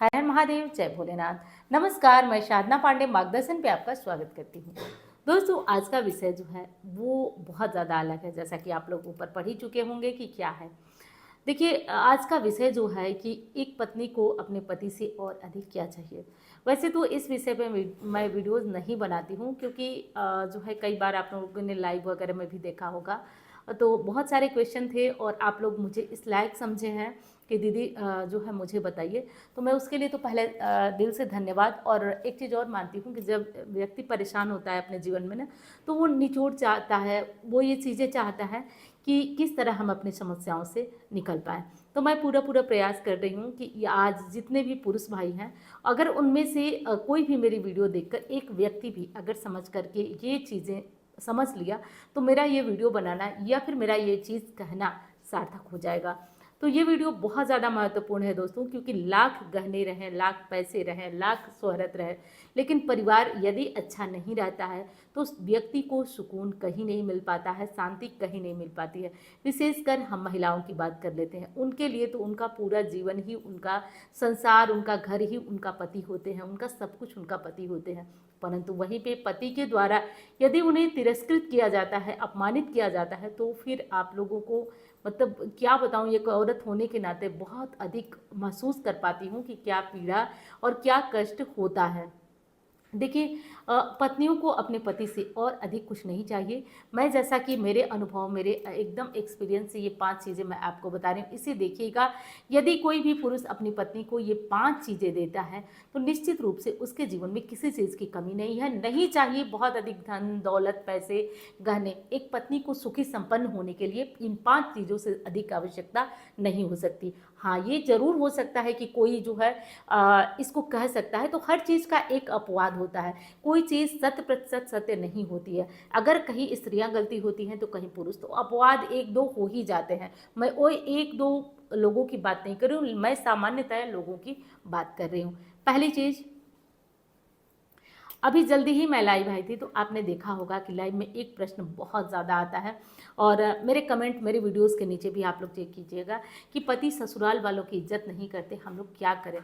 हर हर महादेव, जय भोलेनाथ। नमस्कार, मैं साधना पांडे मार्गदर्शन पे आपका स्वागत करती हूँ। दोस्तों, आज का विषय जो है वो बहुत ज़्यादा अलग है, जैसा कि आप लोग ऊपर पढ़ ही चुके होंगे कि क्या है। देखिए, आज का विषय जो है कि एक पत्नी को अपने पति से और अधिक क्या चाहिए। वैसे तो इस विषय पे मैं वीडियोज़ नहीं बनाती हूँ, क्योंकि जो है कई बार आप लोगों ने लाइव वगैरह में भी देखा होगा, तो बहुत सारे क्वेश्चन थे और आप लोग मुझे इस लायक समझे हैं कि दीदी जो है मुझे बताइए। तो मैं उसके लिए तो पहले दिल से धन्यवाद। और एक चीज़ और मानती हूँ कि जब व्यक्ति परेशान होता है अपने जीवन में ना, तो वो निचोड़ चाहता है, वो ये चीज़ें चाहता है कि किस तरह हम अपनी समस्याओं से निकल पाएँ। तो मैं पूरा पूरा प्रयास कर रही हूँ कि ये आज जितने भी पुरुष भाई हैं, अगर उनमें से कोई भी मेरी वीडियो देखकर एक व्यक्ति भी अगर समझ करके ये चीज़ें समझ लिया, तो मेरा ये वीडियो बनाना या फिर मेरा ये चीज़ कहना सार्थक हो जाएगा। तो ये वीडियो बहुत ज़्यादा महत्वपूर्ण है दोस्तों, क्योंकि लाख गहने रहें, लाख पैसे रहें, लाख शोहरत रहे, लेकिन परिवार यदि अच्छा नहीं रहता है तो उस व्यक्ति को सुकून कहीं नहीं मिल पाता है, शांति कहीं नहीं मिल पाती है। विशेषकर हम महिलाओं की बात कर लेते हैं, उनके लिए तो उनका पूरा जीवन ही उनका संसार, उनका घर ही उनका पति होते हैं, उनका सब कुछ उनका पति होते हैं। परंतु वहीं पे पति के द्वारा यदि उन्हें तिरस्कृत किया जाता है, अपमानित किया जाता है, तो फिर आप लोगों को मतलब क्या बताऊँ, एक औरत होने के नाते बहुत अधिक महसूस कर पाती हूँ कि क्या पीड़ा और क्या कष्ट होता है। देखिए, पत्नियों को अपने पति से और अधिक कुछ नहीं चाहिए। मैं जैसा कि मेरे अनुभव, मेरे एकदम एक्सपीरियंस से ये 5 चीज़ें मैं आपको बता रही हूँ, इसे देखिएगा। यदि कोई भी पुरुष अपनी पत्नी को ये 5 चीज़ें देता है, तो निश्चित रूप से उसके जीवन में किसी चीज़ की कमी नहीं है। नहीं चाहिए बहुत अधिक धन, दौलत, पैसे, गहने। एक पत्नी को सुखी संपन्न होने के लिए इन 5 चीज़ों से अधिक आवश्यकता नहीं हो सकती। हाँ, ये ज़रूर हो सकता है कि कोई जो है इसको कह सकता है, तो हर चीज़ का एक अपवाद होता है। कोई चीज़ 100% सत्य नहीं होती है। अगर कहीं स्त्रियां गलती होती हैं तो कहीं पुरुष, तो अपवाद 1-2 हो ही जाते हैं। मैं वो 1-2 लोगों की बात नहीं कर रही हूँ, मैं सामान्यतः लोगों की बात कर रही हूँ। पहली चीज़, अभी जल्दी ही मैं लाइव आई थी, तो आपने देखा होगा कि लाइव में एक प्रश्न बहुत ज़्यादा आता है और मेरे कमेंट, मेरे वीडियोस के नीचे भी आप लोग चेक कीजिएगा कि पति ससुराल वालों की इज्जत नहीं करते, हम लोग क्या करें।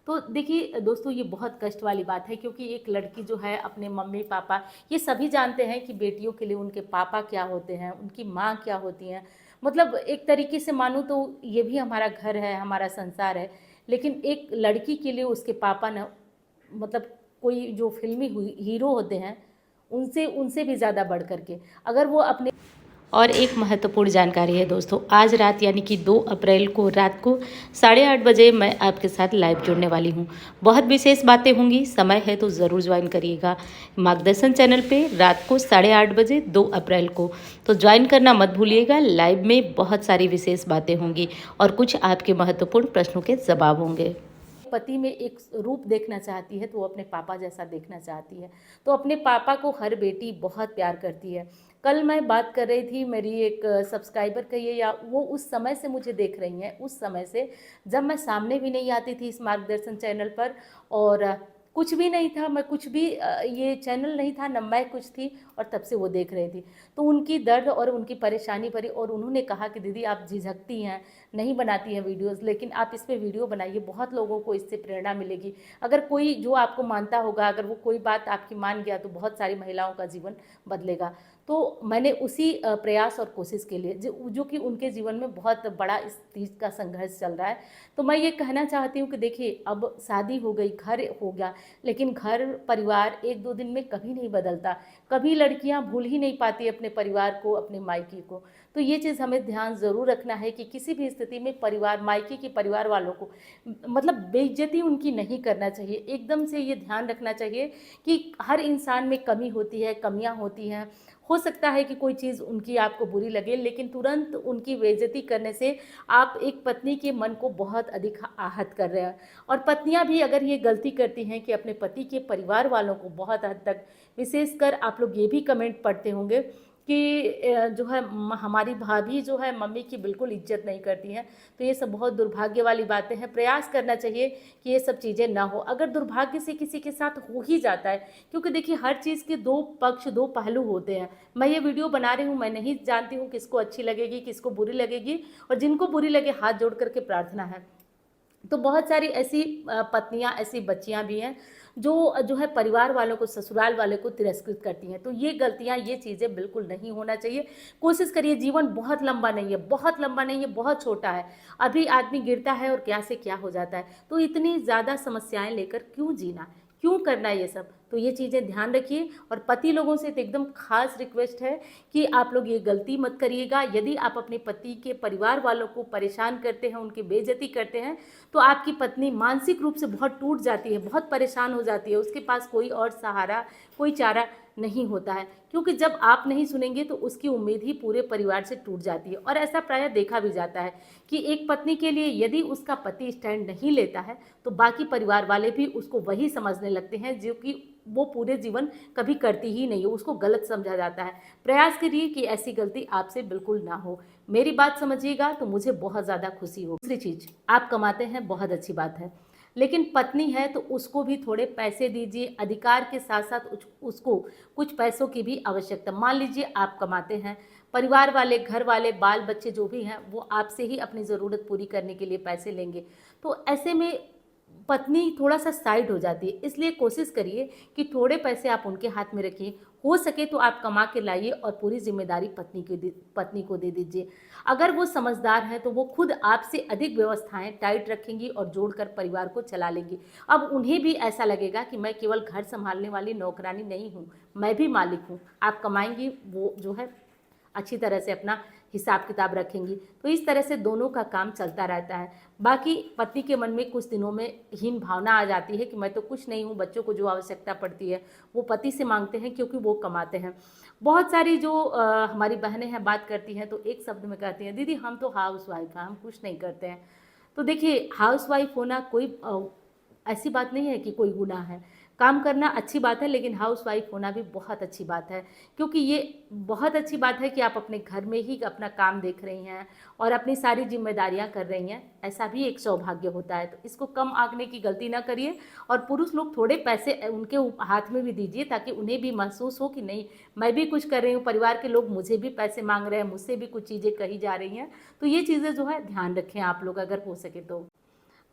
तो देखिए दोस्तों, ये बहुत कष्ट वाली बात है, क्योंकि एक लड़की जो है अपने मम्मी पापा, ये सभी जानते हैं कि बेटियों के लिए उनके पापा क्या होते हैं, उनकी माँ क्या होती हैं। मतलब एक तरीके से मानूँ तो ये भी हमारा घर है, हमारा संसार है। लेकिन एक लड़की के लिए उसके पापा ना, मतलब कोई जो फ़िल्मी हीरो होते हैं, उनसे उनसे भी ज़्यादा बढ़ कर के अगर वो अपने। और एक महत्वपूर्ण जानकारी है दोस्तों, आज रात यानी कि 2 अप्रैल को रात को 8:30 बजे मैं आपके साथ लाइव जुड़ने वाली हूँ। बहुत विशेष बातें होंगी, समय है तो ज़रूर ज्वाइन करिएगा मार्गदर्शन चैनल पे रात को 8:30 बजे 2 अप्रैल को। तो ज्वाइन करना मत भूलिएगा। लाइव में बहुत सारी विशेष बातें होंगी और कुछ आपके महत्वपूर्ण प्रश्नों के जवाब होंगे। पति में एक रूप देखना चाहती है तो वो अपने पापा जैसा देखना चाहती है, तो अपने पापा को हर बेटी बहुत प्यार करती है। कल मैं बात कर रही थी, मेरी एक सब्सक्राइबर कहिए या वो उस समय से मुझे देख रही हैं, उस समय से जब मैं सामने भी नहीं आती थी इस मार्गदर्शन चैनल पर, और कुछ भी नहीं था, मैं कुछ भी ये चैनल नहीं था, न मैं कुछ थी, और तब से वो देख रही थी। तो उनकी दर्द और उनकी परेशानी भरी, और उन्होंने कहा कि दीदी आप झिझकती हैं, नहीं बनाती हैं वीडियोस, लेकिन आप इस पे वीडियो बनाइए, बहुत लोगों को इससे प्रेरणा मिलेगी। अगर कोई जो आपको मानता होगा, अगर वो कोई बात आपकी मान गया, तो बहुत सारी महिलाओं का जीवन बदलेगा। तो मैंने उसी प्रयास और कोशिश के लिए जो कि उनके जीवन में बहुत बड़ा इस चीज़ का संघर्ष चल रहा है, तो मैं ये कहना चाहती हूँ कि देखिए, अब शादी हो गई, घर हो गया, लेकिन घर परिवार 1-2 दिन में कभी नहीं बदलता। कभी लड़कियां भूल ही नहीं पाती अपने परिवार को, अपने मायके को। तो ये चीज़ हमें ध्यान ज़रूर रखना है कि किसी भी स्थिति में परिवार, मायके के परिवार वालों को मतलब बेइज्जती उनकी नहीं करना चाहिए। एकदम से ये ध्यान रखना चाहिए कि हर इंसान में कमी होती है, कमियां होती हैं। हो सकता है कि कोई चीज़ उनकी आपको बुरी लगे, लेकिन तुरंत उनकी बेइज्जती करने से आप एक पत्नी के मन को बहुत अधिक आहत कर रहे हैं। और पत्नियां भी अगर ये गलती करती हैं कि अपने पति के परिवार वालों को बहुत हद तक, विशेषकर आप लोग ये भी कमेंट पढ़ते होंगे कि जो है हमारी भाभी जो है मम्मी की बिल्कुल इज्जत नहीं करती हैं, तो ये सब बहुत दुर्भाग्य वाली बातें हैं। प्रयास करना चाहिए कि ये सब चीज़ें ना हो। अगर दुर्भाग्य से किसी के साथ हो ही जाता है, क्योंकि देखिए हर चीज़ के 2 पक्ष, 2 पहलू होते हैं। मैं ये वीडियो बना रही हूँ, मैं नहीं जानती हूँ किसको अच्छी लगेगी, किसको बुरी लगेगी, और जिनको बुरी लगे हाथ जोड़ करके प्रार्थना है तो बहुत सारी ऐसी पत्नियां, ऐसी बच्चियां भी हैं जो है परिवार वालों को, ससुराल वाले को तिरस्कृत करती हैं। तो ये गलतियां, ये चीज़ें बिल्कुल नहीं होना चाहिए। कोशिश करिए, जीवन बहुत लंबा नहीं है, बहुत लंबा नहीं है, बहुत छोटा है। अभी आदमी गिरता है और क्या से क्या हो जाता है। तो इतनी ज़्यादा समस्याएं लेकर क्यों जीना, क्यों करना ये सब। तो ये चीज़ें ध्यान रखिए। और पति लोगों से तो एकदम खास रिक्वेस्ट है कि आप लोग ये गलती मत करिएगा। यदि आप अपने पति के परिवार वालों को परेशान करते हैं, उनकी बेइज्जती करते हैं, तो आपकी पत्नी मानसिक रूप से बहुत टूट जाती है, बहुत परेशान हो जाती है। उसके पास कोई और सहारा, कोई चारा नहीं होता है, क्योंकि जब आप नहीं सुनेंगे तो उसकी उम्मीद ही पूरे परिवार से टूट जाती है। और ऐसा प्रायः देखा भी जाता है कि एक पत्नी के लिए यदि उसका पति स्टैंड नहीं लेता है तो बाकी परिवार वाले भी उसको वही समझने लगते हैं जो कि वो पूरे जीवन कभी करती ही नहीं है, उसको गलत समझा जाता है। प्रयास करिए कि ऐसी गलती आपसे बिल्कुल ना हो। मेरी बात समझिएगा तो मुझे बहुत ज़्यादा खुशी हो। दूसरी चीज़, आप कमाते हैं, बहुत अच्छी बात है, लेकिन पत्नी है तो उसको भी थोड़े पैसे दीजिए। अधिकार के साथ साथ उसको कुछ पैसों की भी आवश्यकता। मान लीजिए आप कमाते हैं, परिवार वाले, घर वाले, बाल बच्चे जो भी हैं वो आपसे ही अपनी ज़रूरत पूरी करने के लिए पैसे लेंगे। तो ऐसे में पत्नी थोड़ा सा साइड हो जाती है। इसलिए कोशिश करिए कि थोड़े पैसे आप उनके हाथ में रखिए। हो सके तो आप कमा के लाइए और पूरी जिम्मेदारी पत्नी को दे दीजिए। अगर वो समझदार हैं तो वो खुद आपसे अधिक व्यवस्थाएं टाइट रखेंगी और जोड़कर परिवार को चला लेंगी। अब उन्हें भी ऐसा लगेगा कि मैं केवल घर संभालने वाली नौकरानी नहीं हूँ, मैं भी मालिक हूँ। आप कमाएंगी, वो जो है अच्छी तरह से अपना हिसाब किताब रखेंगी। तो इस तरह से दोनों का काम चलता रहता है। बाकी पति के मन में कुछ दिनों में हीन भावना आ जाती है कि मैं तो कुछ नहीं हूँ, बच्चों को जो आवश्यकता पड़ती है वो पति से मांगते हैं क्योंकि वो कमाते हैं। बहुत सारी जो हमारी बहनें हैं बात करती हैं तो एक शब्द में कहती हैं, दीदी हम तो हाउस वाइफ हैं, हम कुछ नहीं करते हैं। तो देखिए, हाउस वाइफ होना कोई ऐसी बात नहीं है कि कोई गुनाह है। काम करना अच्छी बात है, लेकिन हाउस वाइफ होना भी बहुत अच्छी बात है, क्योंकि ये बहुत अच्छी बात है कि आप अपने घर में ही अपना काम देख रही हैं और अपनी सारी जिम्मेदारियां कर रही हैं। ऐसा भी एक सौभाग्य होता है। तो इसको कम आंकने की गलती ना करिए। और पुरुष लोग थोड़े पैसे उनके हाथ में भी दीजिए, ताकि उन्हें भी महसूस हो कि नहीं, मैं भी कुछ कर रही हूँ, परिवार के लोग मुझे भी पैसे मांग रहे हैं, मुझसे भी कुछ चीज़ें कही जा रही हैं। तो ये चीज़ें जो है ध्यान रखें आप लोग, अगर हो सके तो।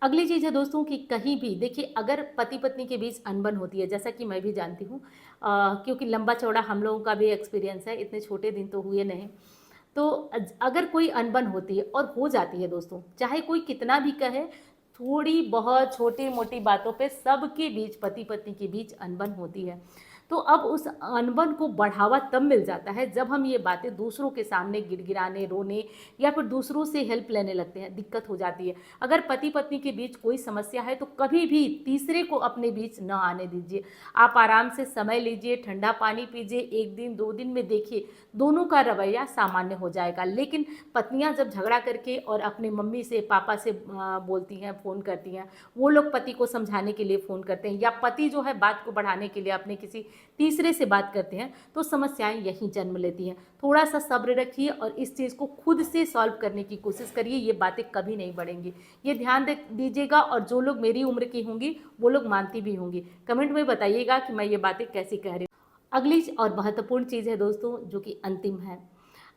अगली चीज़ है दोस्तों कि कहीं भी देखिए, अगर पति पत्नी के बीच अनबन होती है, जैसा कि मैं भी जानती हूँ, क्योंकि लंबा चौड़ा हम लोगों का भी एक्सपीरियंस है, इतने छोटे दिन तो हुए नहीं। तो अगर कोई अनबन होती है और हो जाती है दोस्तों, चाहे कोई कितना भी कहे, थोड़ी बहुत छोटी मोटी बातों पे सबके बीच, पति पत्नी के बीच अनबन होती है। तो अब उस अनबन को बढ़ावा तब मिल जाता है जब हम ये बातें दूसरों के सामने गिड़गिड़ाने, रोने या फिर दूसरों से हेल्प लेने लगते हैं। दिक्कत हो जाती है। अगर पति पत्नी के बीच कोई समस्या है तो कभी भी तीसरे को अपने बीच न आने दीजिए। आप आराम से समय लीजिए, ठंडा पानी पीजिए, 1 दिन 2 दिन में देखिए दोनों का रवैया सामान्य हो जाएगा। लेकिन पत्नियां जब झगड़ा करके और अपने मम्मी से, पापा से बोलती हैं, फ़ोन करती हैं, वो लोग पति को समझाने के लिए फ़ोन करते हैं, या पति जो है बात को बढ़ाने के लिए अपने किसी तीसरे से बात करते हैं, तो समस्याएं यहीं जन्म लेती हैं। थोड़ा सा सब्र रखिए और इस चीज़ को खुद से सॉल्व करने की कोशिश करिए। ये बातें कभी नहीं बढ़ेंगी, ये ध्यान दीजिएगा। और जो लोग मेरी उम्र की होंगी वो लोग मानती भी होंगी। कमेंट में बताइएगा कि मैं ये बातें कैसी कह रही हूँ। अगली और महत्वपूर्ण चीज़ है दोस्तों, जो कि अंतिम है।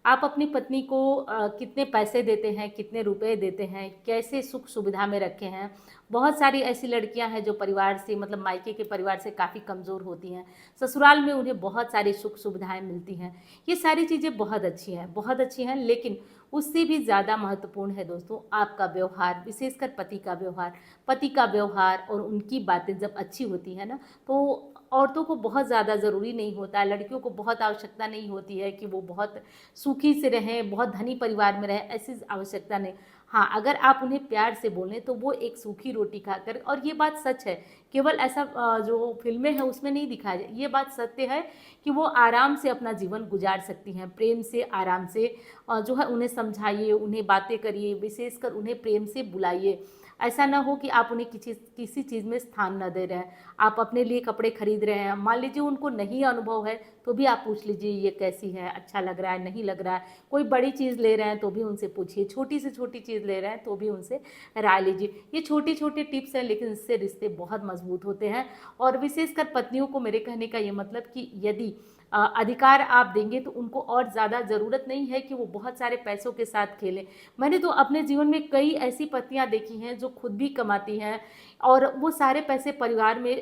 आप अपनी पत्नी को कितने पैसे देते हैं, कितने रुपए देते हैं, कैसे सुख सुविधा में रखे हैं। बहुत सारी ऐसी लड़कियां हैं जो परिवार से, मतलब मायके के परिवार से काफ़ी कमज़ोर होती हैं। ससुराल में उन्हें बहुत सारी सुख सुविधाएं मिलती हैं। ये सारी चीज़ें बहुत अच्छी हैं, बहुत अच्छी हैं, लेकिन उससे भी ज़्यादा महत्वपूर्ण है दोस्तों आपका व्यवहार, विशेषकर पति का व्यवहार। पति का व्यवहार और उनकी बातें जब अच्छी होती है ना, तो औरतों को बहुत ज़्यादा ज़रूरी नहीं होता है, लड़कियों को बहुत आवश्यकता नहीं होती है कि वो बहुत सुखी से रहें, बहुत धनी परिवार में रहें, ऐसी आवश्यकता नहीं। हाँ, अगर आप उन्हें प्यार से बोलें तो वो एक सूखी रोटी खाकर, और ये बात सच है, केवल ऐसा जो फिल्में हैं उसमें नहीं दिखाया जाए, ये बात सत्य है कि वो आराम से अपना जीवन गुजार सकती हैं, प्रेम से, आराम से। जो है उन्हें समझाइए, उन्हें बातें करिए, विशेषकर उन्हें प्रेम से बुलाइए। ऐसा ना हो कि आप उन्हें किसी चीज़ में स्थान न दे रहे हैं। आप अपने लिए कपड़े खरीद रहे हैं, मान लीजिए उनको नहीं अनुभव है, तो भी आप पूछ लीजिए ये कैसी है, अच्छा लग रहा है, नहीं लग रहा है। कोई बड़ी चीज़ ले रहे हैं तो भी उनसे पूछिए, छोटी से छोटी चीज़ ले रहे हैं तो भी उनसे राय लीजिए। ये छोटी छोटी टिप्स हैं, लेकिन इससे रिश्ते बहुत मजबूत होते हैं। और विशेषकर पत्नियों को मेरे कहने का ये मतलब कि यदि अधिकार आप देंगे तो उनको और ज़्यादा ज़रूरत नहीं है कि वो बहुत सारे पैसों के साथ खेलें। मैंने तो अपने जीवन में कई ऐसी पत्नियां देखी हैं जो खुद भी कमाती हैं और वो सारे पैसे परिवार में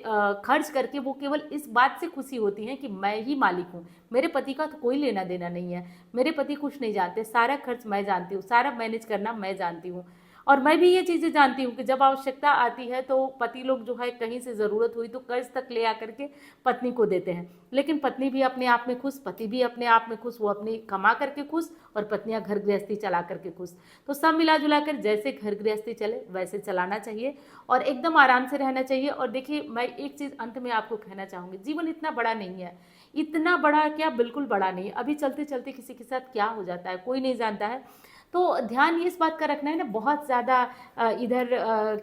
खर्च करके वो केवल इस बात से खुशी होती हैं कि मैं ही मालिक हूँ, मेरे पति का तो कोई लेना देना नहीं है, मेरे पति कुछ नहीं जानते, सारा खर्च मैं जानती हूँ, सारा मैनेज करना मैं जानती हूँ। और मैं भी ये चीज़ें जानती हूँ कि जब आवश्यकता आती है तो पति लोग जो है कहीं से ज़रूरत हुई तो कर्ज तक ले आकर के पत्नी को देते हैं, लेकिन पत्नी भी अपने आप में खुश, पति भी अपने आप में खुश, वो अपनी कमा करके खुश और पत्नियां घर गृहस्थी चला करके खुश। तो सब मिला जुला कर जैसे घर गृहस्थी चले वैसे चलाना चाहिए और एकदम आराम से रहना चाहिए। और देखिए मैं एक चीज़ अंत में आपको कहना चाहूँगी, जीवन इतना बड़ा नहीं है, इतना बड़ा क्या, बिल्कुल बड़ा नहीं है। अभी चलते चलते किसी के साथ क्या हो जाता है कोई नहीं जानता है। तो ध्यान ये इस बात का रखना है ना, बहुत ज़्यादा इधर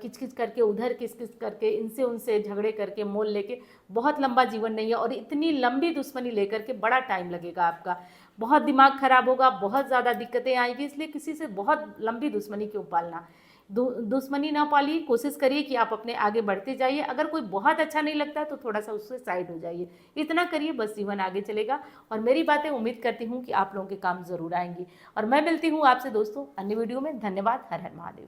किचकिच करके उधर किचकिच करके इनसे उनसे झगड़े करके मोल लेके बहुत लंबा जीवन नहीं है। और इतनी लंबी दुश्मनी लेकर के बड़ा टाइम लगेगा आपका, बहुत दिमाग खराब होगा, बहुत ज़्यादा दिक्कतें आएंगी। इसलिए किसी से बहुत लंबी दुश्मनी क्यों पालना, दुश्मनी ना पालिए, कोशिश करिए कि आप अपने आगे बढ़ते जाइए। अगर कोई बहुत अच्छा नहीं लगता तो थोड़ा सा उससे साइड हो जाइए, इतना करिए, बस जीवन आगे चलेगा। और मेरी बातें उम्मीद करती हूँ कि आप लोगों के काम ज़रूर आएंगी। और मैं मिलती हूँ आपसे दोस्तों अन्य वीडियो में। धन्यवाद। हर हर महादेव।